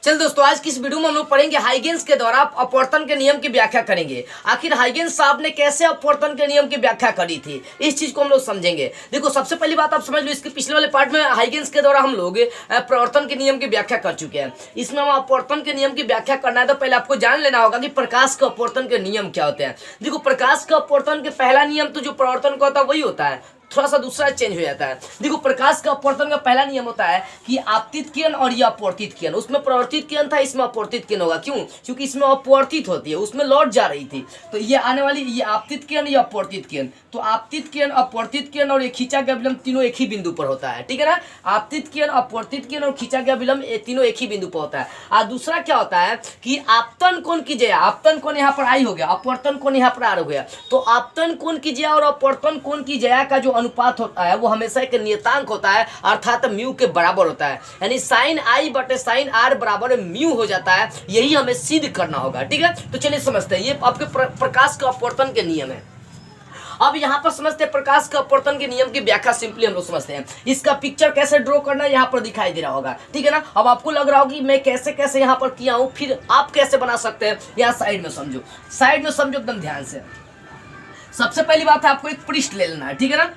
चल दोस्तों, आज की इस वीडियो में हम लोग पढ़ेंगे हाइगेंस के द्वारा अपवर्तन के नियम की व्याख्या करेंगे। आखिर हाइगेंस साहब ने कैसे अपवर्तन के नियम की व्याख्या करी थी, इस चीज को हम लोग समझेंगे। देखो, सबसे पहली बात आप समझ लो, इसके पिछले वाले पार्ट में हाइगेंस के द्वारा हम लोग प्रवर्तन के नियम की व्याख्या कर चुके हैं। इसमें हम अपवर्तन के नियम की व्याख्या करना है तो पहले आपको जान लेना होगा कि प्रकाश के अपवर्तन के नियम क्या होते हैं। देखो, प्रकाश के अपवर्तन के पहला नियम तो जो प्रवर्तन का होता है वही होता है, थोड़ा सा दूसरा चेंज हो जाता है। देखो, प्रकाश का अपवर्तन का पहला नियम होता है कि आपतित किरण और ये अपवर्तित किरण। उसमें प्रवर्तित किरण था, इसमें अपवर्तित किरण होगा। क्यों? क्योंकि इसमें अपवर्तित होती है, उसमें लौट जा रही थी। तो ये आने वाली ये आपतित किरण, ये अपवर्तित किरण। तो आपतित किरण, अपवर्तित किरण और ये खींचा गया विलंब तीनों एक ही बिंदु पर होता है। ठीक है ना? आपतित किरण, अपवर्तित किरण और खींचा गया विलंब तीनों एक ही बिंदु पर होता है। और दूसरा क्या होता है कि आपतन कोण की जया, आपतन कोण यहाँ पर आई हो गया, अपवर्तन कोण यहाँ पर आर हो गया। तो आपतन कोण की जया और अपवर्तन कोण की जया का जो अनुपात होता है वो हमेशा एक नियतांक होता है, अर्थात म्यू के बराबर होता है। यानी साइन आई बटे साइन आर बराबर म्यू हो जाता है। यही हमें सिद्ध करना होगा। ठीक है? तो चलिए समझते हैं, ये आपके प्रकाश के अपवर्तन के नियम है। अब यहाँ पर समझते हैं प्रकाश के अपवर्तन के नियम की व्याख्या। सिंपली हम लोग समझते हैं, इसका पिक्चर कैसे ड्रॉ करना है यहाँ पर दिखाई दे रहा होगा। ठीक है ना? अब आपको लग रहा होगा कि मैं कैसे कैसे यहाँ पर किया हूँ, फिर आप कैसे बना सकते हैं। यहाँ साइड में समझो, साइड में समझो एकदम ध्यान से। सबसे पहली बात है, आपको एक पृष्ठ ले लेना है। ठीक है ना?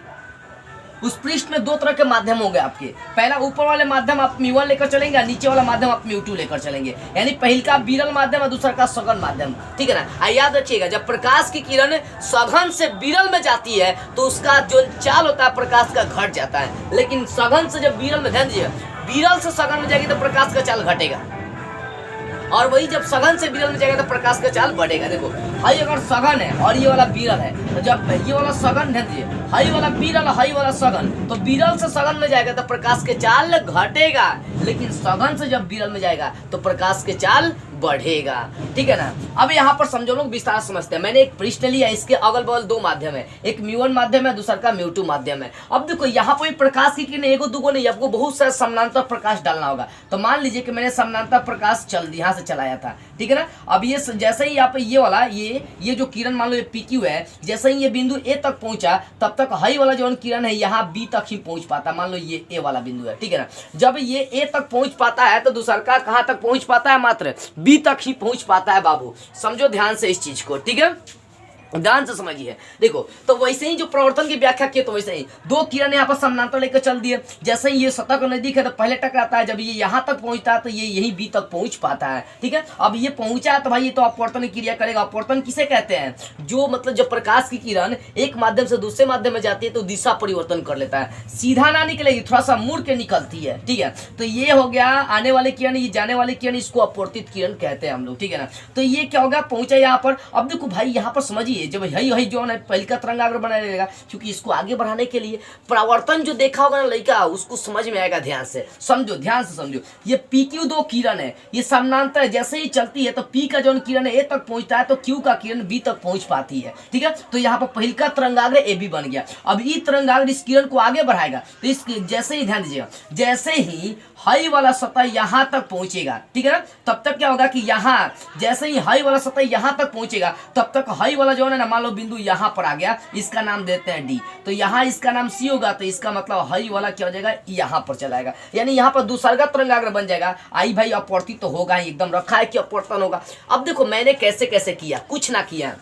उस पृष्ठ में दो तरह के माध्यम होंगे आपके। पहला ऊपर वाले माध्यम आप म्यू1 लेकर चलेंगे और नीचे वाला माध्यम आप म्यू2 लेकर चलेंगे। यानी पहले का विरल माध्यम और दूसरा का सघन माध्यम। ठीक है ना? याद रखिएगा, जब प्रकाश की किरण सघन से विरल में जाती है तो उसका जो चाल होता है प्रकाश का घट जाता है। लेकिन सघन से जब विरल में, ध्यान दीजिए, विरल से सघन में जाएगी तो प्रकाश का चाल घटेगा, और वही जब सघन से विरल में जाएगा तो प्रकाश का चाल बढ़ेगा। देखो, हाई अगर सघन है और ये वाला विरल है, तो जब ये वाला सघन, ध्यान दीजिए, हाई वाला विरल, हाई वाला सघन, तो विरल से सघन में जाएगा तो प्रकाश के चाल घटेगा, लेकिन सघन से जब विरल में जाएगा तो प्रकाश के चाल बढ़ेगा। ठीक है ना? अब यहाँ पर समझो, लोग विस्तार समझते हैं। मैंने एक पृष्ठ लिया, इसके अगल बगल दो माध्यम है, एक म्यू1 माध्यम है, दूसरा का म्यू2 माध्यम है। अब देखो, यहाँ पर प्रकाश की किरण एगो दूगो नहीं, आपको बहुत सारा समानांतर प्रकाश डालना होगा। तो मान लीजिए कि मैंने समानांतर प्रकाश यहाँ से चलाया था। ठीक है ना? अब ये जैसे ही यहाँ पे ये वाला ये जो किरण, मान लो ये PQ है, जैसे ही ये बिंदु A तक पहुंचा तब तक हाई वाला जो किरण है यहाँ B तक ही पहुंच पाता। मान लो ये A वाला बिंदु है। ठीक है ना? जब ये A तक पहुंच पाता है तो दूसरा का कहाँ तक पहुंच पाता है? मात्र B तक ही पहुंच पाता है। बाबू समझो ध्यान से इस चीज को। ठीक है? ध्यान से समझिए। देखो, तो वैसे ही जो प्रवर्तन की व्याख्या की, तो वैसे ही दो किरण यहाँ पर समानांतर लेकर चल दिए। जैसे ही ये सतह का नजदीक है तो पहले टकराता है, जब ये यहाँ तक पहुंचता है तो ये यही B तक पहुंच पाता है। ठीक है? अब ये पहुंचा है तो भाई ये तो अपवर्तन की क्रिया करेगा। अपवर्तन किसे कहते हैं? जो मतलब जब प्रकाश की किरण एक माध्यम से दूसरे माध्यम में जाती है तो दिशा परिवर्तन कर लेता है, सीधा ना निकलेगी, थोड़ा सा मुड़ के निकलती है। ठीक है? तो ये हो गया आने वाले किरण, ये जाने वाले किरण, इसको अपवर्तित किरण कहते हैं हम लोग। ठीक है ना? तो ये क्या होगा, पहुंचा यहाँ पर। अब देखो भाई, यहाँ पर समझिए, जब यही जो है पहले का तरंगाग्र बनाया जाएगा, क्योंकि इसको आगे बढ़ाने के लिए प्रवर्तन जो देखा होगा ना लड़का, उसको समझ में आएगा। ध्यान से समझो, ध्यान से समझो। ये PQ दो किरण है, ये समानांतर है। जैसे ही चलती है तो P का जो किरण है A तक पहुंचता है तो Q का किरण B तक पहुंच पाती है। ठीक है? तो यहाँ पर पहले का तरंगाग्र AB बन गया। अब ये तरंगाग्र इस किरण को आगे बढ़ाएगा, तो इस जैसे ही, ध्यान दीजिएगा, जैसे ही हाई वाला सतह यहाँ तक पहुंचेगा, ठीक है ना, तब तक क्या होगा कि यहाँ, जैसे ही हाई वाला सतह यहाँ तक पहुंचेगा तब तक हाई वाला जो है ना, मान लो बिंदु यहाँ पर आ गया, इसका नाम देते हैं D। तो यहाँ इसका नाम C होगा, तो इसका मतलब हाई वाला क्या हो जाएगा, यहाँ पर चलाएगा। यानी यहाँ पर दूसरा तरंगाग्र बन जाएगा। आई भाई अपवर्तित तो होगा ही, एकदम रखा है कि अपवर्तन होगा। अब देखो मैंने कैसे कैसे किया, कुछ ना किया,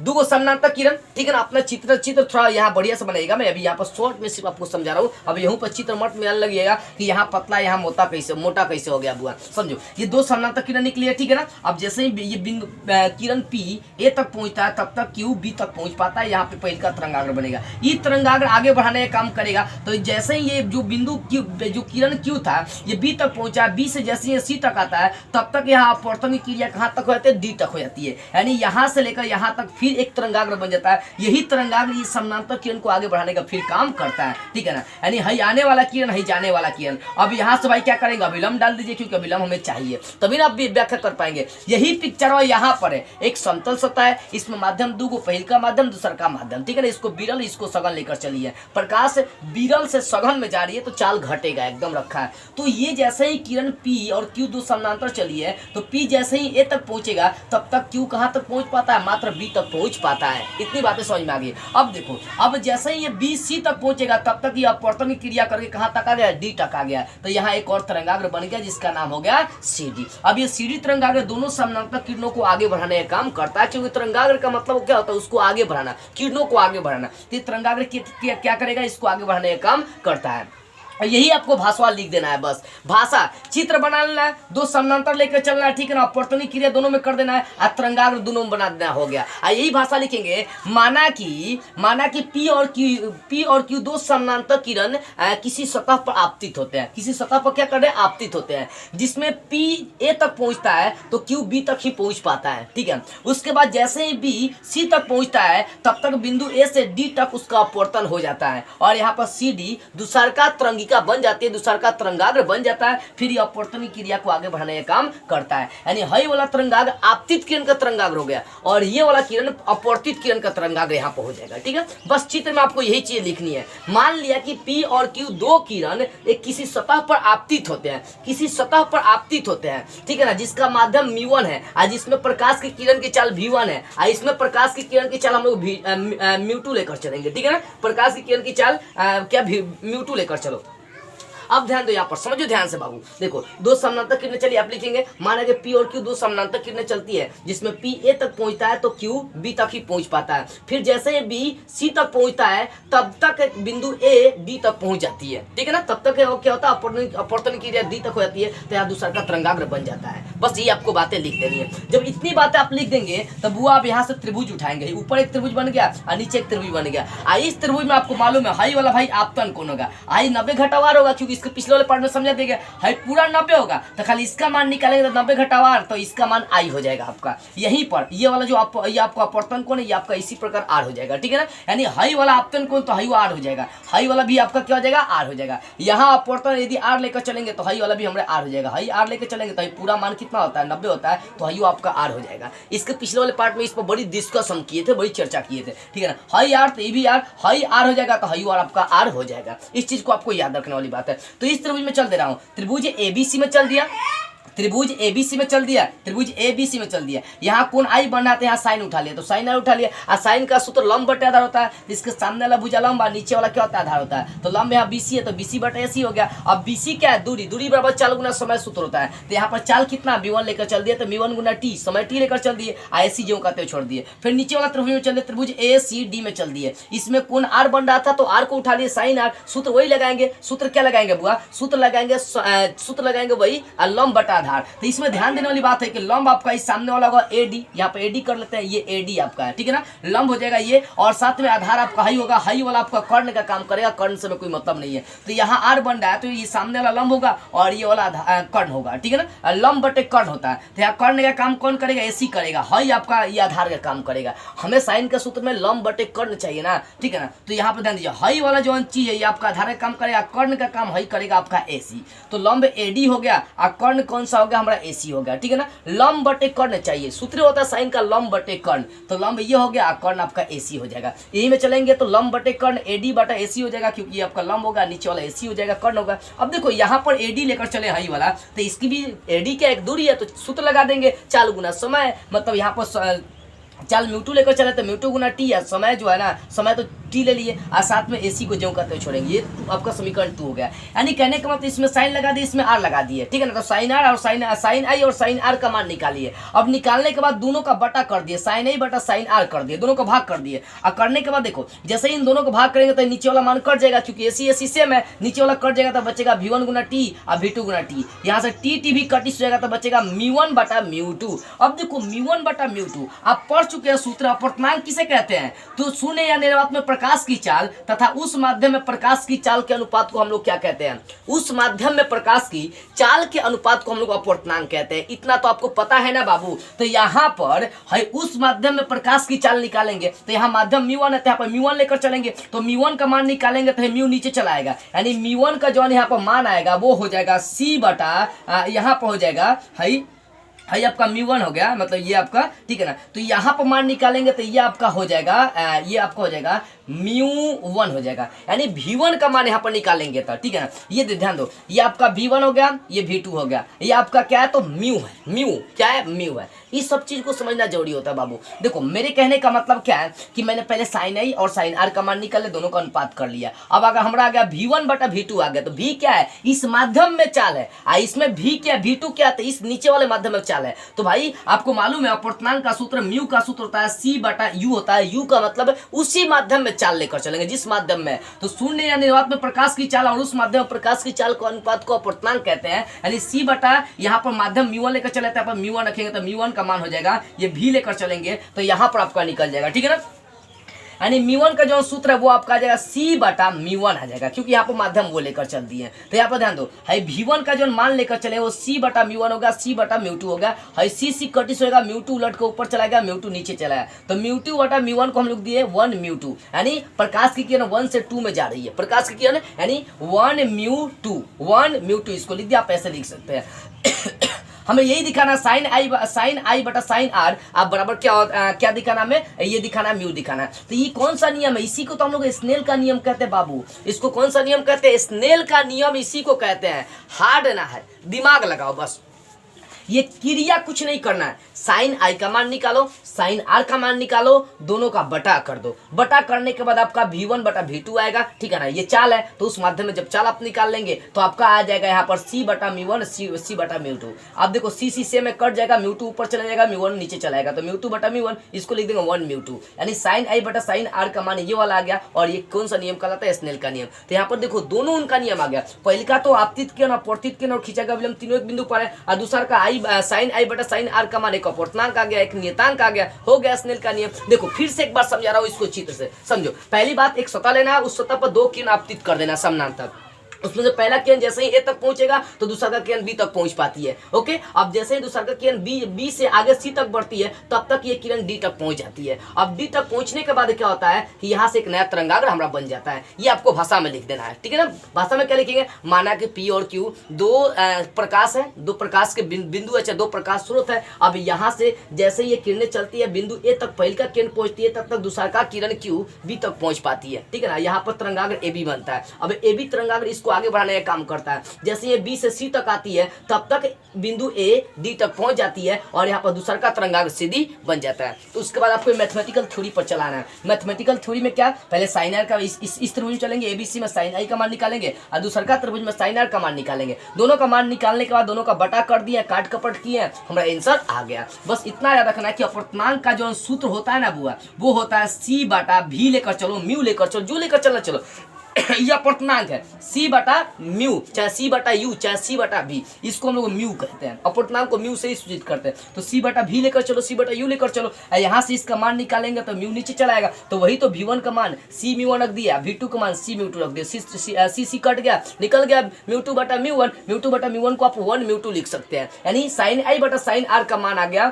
दो समानांतर किरण। ठीक है ना? अपना चित्र थोड़ा यहाँ बढ़िया से बनाएगा। मैं अभी यहाँ पर शॉर्ट में सिर्फ आपको समझा रहा हूँ। अब यहाँ पर चित्र मत में लगेगा कि यहाँ पतला, यहाँ मोटा कैसे हो गया बुआ। समझो, ये दो समानांतर किरण निकली है। ठीक है ना? अब जैसे ही ये बिंदु किरण P A तक पहुंचता है तब तक Q B तक पहुंच पाता है। यहाँ पे पहले का तरंगाग्र बनेगा, ये तरंगाग्र आगे बढ़ाने का काम करेगा। तो जैसे ही ये जो बिंदु जो किरण Q था ये B तक पहुंचा, B से जैसे ये C तक आता है तब तक यहाँ अपवर्तन की क्रिया कहाँ तक हो जाती है, D तक हो जाती है। यानी यहाँ से लेकर यहाँ तक फिर एक तरंगाग्र बन जाता है। यही तरंगाग्र ये समानांतर किरण को आगे बढ़ाने का फिर काम करता है। ठीक है ना? यानी हई आने वाला किरण, हई जाने वाला किरण। अब यहाँ से भाई क्या करेंगे, अभिलंब डाल दीजिए, क्योंकि अभिलंब हमें चाहिए, तभी ना आप भी व्याख्या कर पाएंगे। यही पिक्चर और यहाँ पर है, एक समतल सतह है, इसमें माध्यम दो, पहल का माध्यम दूसरा का माध्यम। ठीक है ना? इसको विरल, इसको सघन लेकर चलिए। प्रकाश विरल से सघन में जा रही है तो चाल घटेगा, एकदम रखा है। तो ये जैसे ही किरण P और Q दो समानांतर चली है तो P जैसे ही A तक पहुंचेगा तब तक Q कहाँ तक पहुंच पाता है, मात्र B तक पहुंच पाता है। इतनी बातें समझ में आ गई। अब देखो, अब जैसे ही ये बी सी तक पहुंचेगा तब तक ये अपवर्तन की क्रिया करके कहां तक आ गया, डी तक आ गया। तो यहाँ एक और तरंगाग्र बन गया जिसका नाम हो गया सी डी। अब ये सी डी तरंगाग्र दोनों समानांतर किरणों को आगे बढ़ाने का काम करता है, क्योंकि तरंगाग्र का मतलब क्या होता है, उसको आगे बढ़ाना, किरणों को आगे बढ़ाना। तो तरंगाग्र क्या करेगा, इसको आगे बढ़ाने का काम करता है। यही आपको भाषा लिख देना है, बस भाषा चित्र बना लेना है, दो समानांतर लेकर चलना है, ठीक है ना, अपवर्तनी क्रिया दोनों में कर देना है, और तरंगाग्र दोनों में बना देना, हो गया। यही भाषा लिखेंगे, माना कि पी और क्यू दो समानांतर किरण किसी सतह पर आपतित होते हैं। किसी सतह पर क्या कर रहे हैं, आपतित होते हैं, जिसमें पी ए तक पहुंचता है तो क्यू बी तक ही पहुंच पाता है, ठीक है। उसके बाद जैसे ही बी सी तक पहुंचता है तब तक बिंदु ए से डी तक उसका अपवर्तन हो जाता है, और यहाँ पर सी डी दूसरका तरंगिका बन जाती है, दूसरा का तरंगाग्र बन जाता है। फिर ये अपवर्तनी क्रिया को आगे बढ़ाने का काम करता है। यानी हई वाला तरंगाग्र आपतित किरण का तरंगाग्र हो गया, और ये वाला किरण अपवर्तित किरण का तरंगाग्र यहाँ पर हो जाएगा, ठीक है। बस चित्र में आपको यही चीज लिखनी है। मान लिया कि पी और क्यू दो किरण एक किसी सतह पर आपतित होते हैं, किसी सतह पर आपतित होते हैं, ठीक है ना, जिसका माध्यम म्यू1 है, जिसमें प्रकाश की किरण की चाल v1 है, इसमें प्रकाश की किरण की चाल हम लोग म्यू2 लेकर चलेंगे, ठीक है ना। प्रकाश की किरण की चाल क्या म्यू2 लेकर चलो। अब ध्यान दो, यहाँ पर समझो ध्यान से बाबू। देखो, दो समानांतर किरणें चलिए आप लिखेंगे, माना कि पी और क्यू दो समानांतर किरणें चलती है, जिसमें पी ए तक पहुंचता है तो क्यू बी तक ही पहुंच पाता है। फिर जैसे ही बी सी तक पहुंचता है तब तक बिंदु ए डी तक पहुंच जाती है, ठीक है ना। तब तक क्या होता है, अपवर्तन क्रिया डी तक हो जाती है, तो यहाँ दूसरा का तरंगाग्र बन जाता है। बस ये आपको बातें लिख देनी है। जब इतनी बातें आप लिख देंगे तब वो आप यहाँ से त्रिभुज उठाएंगे, ऊपर एक त्रिभुज बन गया और नीचे एक त्रिभुज बन गया। इस त्रिभुज में आपको मालूम है हाई वाला भाई आपतन कौन होगा, 90 घटावार होगा, क्योंकि इसके पिछले वाले पार्ट में समझा देगा, है पूरा 90 होगा, तो खाली इसका मान निकालेंगे तो 90 घटावार, तो इसका मान आई हो जाएगा आपका। यहीं पर ये वाला जो ये आपका अपवर्तन कोण है, ये आपका इसी प्रकार आर हो जाएगा, ठीक है ना। यानी हाई वाला आपतन कोण तो हाई वो आर हो जाएगा, हाई वाला भी आपका क्या हो जाएगा, आर हो जाएगा। यहाँ अपवर्तन यदि आर लेकर चलेंगे तो हाई वाला भी हमारे आर हो जाएगा, हाई आर लेकर चलेंगे तो पूरा मान कितना होता है, 90 होता है, तो हाई आपका आर हो जाएगा। इसके पिछले वाले पार्ट में इस पर बड़ी डिस्कस हम किए थे, बड़ी चर्चा किए थे, ठीक है ना। हाई आर तो ये भी आर, हाई आर हो जाएगा तो हाई आर आपका आर हो जाएगा। इस चीज को आपको याद रखने वाली बात है। तो इस त्रिभुज में चल दे रहा हूं, त्रिभुज एबीसी में चल दिया, त्रिभुज एबीसी में चल दिया, त्रिभुज एबीसी में चल दिया। यहाँ कोण आई बन रहा था, यहाँ साइन उठा लिया, तो साइन आई उठा लिया। और साइन का सूत्र लंब बटे आधार होता है, इसके सामने वाला भुजा लंब और नीचे वाला क्या होता है, आधार होता है। तो लंब यहाँ बीसी है तो बीसी बटे एसी हो गया। अब बीसी क्या है, दूरी, दूरी बराबर चाल गुना समय सूत्र होता है। तो यहाँ पर चाल कितना v1 लेकर चल दिया, तो v1 गुना टी, समय टी लेकर चल दिए, एसी जो कहते छोड़ दिए। फिर नीचे वाला त्रिभुज में चल दिए, त्रिभुज ए सी डी में चल दिए। इसमें कोण आर बन रहा था तो आर को उठा लिए, साइन आर, सूत्र वही लगाएंगे। सूत्र क्या लगाएंगे बुआ, सूत्र लगाएंगे वही लंब बटा आधार। तो इसमें ध्यान देने वाली बात है कि लंब आपका इस सामने वाला होगा एडी, यहाँ पे एडी कर लेते हैं, ये एडी आपका है, ठीक है ना, लंब हो जाएगा ये। और साथ में आधार आपका हाई होगा, हाई वाला आपका कर्ण का काम करेगा, कर्ण से कोई मतलब नहीं है। तो यहाँ आर बन रहा है तो ये सामने वाला लंब होगा और ये वाला कर्ण होगा, ठीक है ना, लंब बटे कर्ण होता है। तो यहाँ कर्ण का काम कौन करेगा, एसी करेगा, हाई आपका ये आधार का काम करेगा। हमें साइन के सूत्र में लंब बटे कर्ण चाहिए ना, ठीक है ना। तो यहाँ पे ध्यान दीजिए, हाई वाला जो चीज है ये आपका आधार का काम करेगा, कर्ण का काम हाई करेगा आपका एसी। तो लंब एडी हो गया और कर्ण कौन सा हो गया, हमारा एसी हो गया, ठीक है ना। लंब बटे कर्ण चाहिए, सूत्र होता है साइन का लंब बटे कर्ण, तो लंब ये हो गया, कर्ण आपका एसी हो जाएगा। यही में चलेंगे तो लंब बटे कर्ण एडी बटा एसी हो जाएगा, क्योंकि ये आपका लंब होगा, नीचे वाला एसी हो जाएगा, कर्ण होगा। अब देखो यहाँ पर एडी लेकर चले हाई वाला, तो इसकी भी एडी क्या एक दूरी है, तो सूत्र लगा देंगे चाल गुना समय, मतलब यहाँ पर चाल म्यू2 लेकर चले तो म्यू2 गुना टी है, समय जो है ना, समय तो टी ले लिए और साथ में एसी को जो करते हुए छोड़ेंगे, ये आपका समीकरण 2 हो गया। यानी कहने का मतलब इसमें साइन लगा दिए, इसमें आर लगा दिए, ठीक है ना। तो साइन आर और साइन आई और साइन आर का मान निकालिए। अब निकालने के बाद दोनों का बटा कर दिए, साइन आई बटा साइन आर कर दिए, दोनों का भाग कर दिए। और करने के बाद देखो जैसे ही इन दोनों को भाग करेंगे तो नीचे वाला मान कट जाएगा, क्योंकि एसी एसी सेम है, नीचे वाला कट जाएगा तो बचेगा v1 गुना टी और v2 गुना टी। यहाँ से टी भी कट हो जाएगा तो बचेगा म्यू1 बटा म्यू2। अब देखो म्यू1 बटा म्यू2 आप पढ़ चुके हैं सूत्र, अपवर्तनांक किसे कहते हैं, तो शून्य या निर्वात में प्रकाश की चाल तथा उस माध्यम में प्रकाश की चाल के अनुपात को हम लोग क्या कहते हैं, उस माध्यम में प्रकाश की चाल के अनुपात को हम लोग अपवर्तनांक कहते हैं। इतना तो आपको पता है ना बाबू। तो यहाँ पर है उस माध्यम में प्रकाश की चाल निकालेंगे, तो यहाँ माध्यम म्यू1 है, तो यहाँ पर म्यू1 लेकर चलेंगे, तो म्यू1 का मान निकालेंगे तो म्यू नीचे चला आएगा, यानी म्यू1 का जो यहाँ पर मान आएगा वो हो जाएगा सी बटा यहाँ पर हो जाएगा है ये आपका μ1 हो गया, मतलब ये आपका, ठीक है ना। तो यहाँ पर मान निकालेंगे तो ये आपका हो जाएगा, ये आपका हो जाएगा μ1 हो जाएगा, यानी v1 का मान यहाँ पर निकालेंगे तो, ठीक है ना। ये ध्यान दो, ये आपका v1 हो गया, ये v2 हो गया, ये आपका क्या है तो म्यू है, म्यू क्या है, म्यू है। इस सब चीज को समझना जरूरी होता है बाबू। देखो मेरे कहने का मतलब क्या है कि मैंने पहले साइन आई और साइन आर का मान निकाले, दोनों का अनुपात कर लिया। अब अगर हमारा आ गया v1 बटा v2 आ गया, तो v क्या है, इस माध्यम में चाल है, इसमें v क्या है, v2 क्या है, तो इस नीचे वाले माध्यम में चाल है। तो भाई आपको मालूम है अपवर्तनांक का सूत्र, म्यू का सूत्र होता है c बटा u होता है। u का मतलब उसी माध्यम में चाल लेकर चलेंगे जिस माध्यम में, तो शून्य या निर्वात में प्रकाश की चाल और उस माध्यम में प्रकाश की चाल को अनुपात को अपवर्तनांक कहते हैं। यानी c बटा यहाँ पर माध्यम μ1 लेकर चले, यहाँ पर μ1 रखेंगे तो μ1 का मान हो जाएगा, ये v लेकर चलेंगे तो यहाँ पर आपका निकल जाएगा, ठीक है ना। यानी μ1 का जो सूत्र है वो आपका आ जाएगा c बटा μ1 आ जाएगा, क्योंकि यहाँ पर माध्यम वो लेकर चल दिए हैं। तो यहाँ पर ध्यान दो, है v1 का जो मान लेकर चले वो c बटा μ1 होगा, c बटा μ2 होगा, है c कटिस होगा, μ2 उलट के ऊपर चला गया, μ2 नीचे चला गया, तो μ2 बटा μ1 को हम लोग दिए 1 μ2, यानी प्रकाश की किरण 1 से 2 में जा रही है, प्रकाश की किरण यानी 1 μ2, इसको लिख दिया, आप ऐसे लिख सकते हैं। हमें यही दिखाना साइन आई बटा साइन आर आप बराबर क्या दिखाना, हमें ये दिखाना, म्यू दिखाना। तो ये कौन सा नियम है, इसी को तो हम लोग स्नेल का नियम कहते हैं बाबू। इसको कौन सा नियम कहते हैं, स्नेल का नियम, इसी को कहते हैं। हार्ड ना है, दिमाग लगाओ बस, ये क्रिया कुछ नहीं करना है। साइन आई का मान निकालो, साइन आर का मान निकालो, दोनों का बटा कर दो, बटा करने के बाद आपका v1 बटा v2 आएगा, ठीक है ना। ये चाल है तो उस माध्यम में जब चाल आप निकाल लेंगे तो आपका आ जाएगा यहाँ पर c बटा μ1, c बटा μ2। आप देखो c से में कट जाएगा, μ2 ऊपर चला जाएगा, μ1 नीचे चलाएगा, तो μ2 बटा μ1 इसको लिख देंगे 1 μ2, यानी साइन आई बटा साइन आर का मान ये वाला आ गया। और ये कौन सा नियम कहलाता है, स्नेल का नियम। तो यहाँ पर देखो दोनों उनका नियम आ गया। पहले का तो आपतित किरण, अपवर्तित किरण और खींचा गया विलंब तीनों एक बिंदु पर है, और दूसरा का साइन आई बटा साइन आर का मान एक अपवर्तनांक आ गया, एक नियतांक आ गया, हो गया स्नेल का नियम। देखो फिर से एक बार समझा रहा हूँ, इसको चित्र से समझो। पहली बात, एक सतह लेना है, उस सतह पर दो किरण आपतित कर देना समानांतर। उसमें से पहला किरण जैसे ही ए तक पहुंचेगा तो दूसरा का किरण बी तक पहुंच पाती है, ओके। अब जैसे ही दूसरा का किरण बी से आगे सी तक बढ़ती है तब तक ये किरण डी तक पहुंच जाती है। अब डी तक पहुंचने के बाद क्या होता है कि यहाँ से एक नया तरंगाग्र हमारा बन जाता है। ये आपको भाषा में लिख देना है, ठीक है ना। भाषा में क्या लिखेंगे, माना कि पी और क्यू दो प्रकाश है, दो प्रकाश के बिंदु, अच्छा दो प्रकाश स्रोत है। अब यहाँ से जैसे ये किरणें चलती है बिंदु ए तक पहले का किरण पहुंचती है, तब तक दूसरा का किरण क्यू बी तक पहुंच पाती है, ठीक है ना। यहाँ पर तरंगाग्र ए बी बनता है। अब ए बी तरंगाग्र इसको आगे बढ़ाने का काम करता है। जैसे ये बी से सी तक आती है तब तक बिंदु ए डी तक पहुंच जाती है और यहाँ पर दूसरा का तरंगाग्र सीधी बन जाता है। तो उसके बाद आपको मैथमेटिकल थ्योरी पर चलाना है। मैथमेटिकल थ्योरी में क्या, पहले साइन आर का इस त्रिभुज में चलेंगे, एबीसी में साइन आई का मान निकालेंगे और दूसरा का त्रिभुज में साइन आर का मान निकालेंगे। दोनों का मान निकालने के बाद दोनों का बटा कर दिया, काट कपट किए, हमारा आंसर आ गया। बस इतना याद रखना है कि अपवर्तनांक का जो सूत्र होता है ना बुआ, वो होता है सी बटा भी लेकर चलो, म्यू लेकर चलो, जो लेकर चलना चलो यह अपवर्तनांक है सी बटा म्यू, चाहे सी बटा यू, चाहे सी बटा भी, इसको हम लोग म्यू कहते हैं। अपवर्तनांक को म्यू से ही सूचित करते हैं। तो सी बटा भी लेकर चलो, सी बटा यू लेकर चलो, यहाँ से इसका मान निकालेंगे तो म्यू नीचे चला आएगा। तो वही तो v1 का मान सी μ1 रख दिया, v2 का मान सी μ2 रख दिया, सी कट गया, निकल गया μ2 बटा μ1, μ2 बटा μ1 को आप 1 μ2 लिख सकते हैं। यानी साइन आई बटा साइन आर का मान आ गया,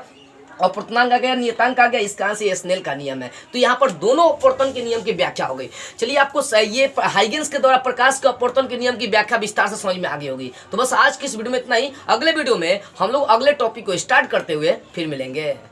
अपवर्तनांक आ गया, नियतांक आ गया, इसका से स्नेल का नियम है। तो यहाँ पर दोनों अपवर्तन के नियम की व्याख्या हो गई। चलिए आपको ये हाइगेंस के द्वारा प्रकाश के अपवर्तन के नियम की व्याख्या विस्तार से समझ में आगे होगी। तो बस आज की इस वीडियो में इतना ही। अगले वीडियो में हम लोग अगले टॉपिक को स्टार्ट करते हुए फिर मिलेंगे।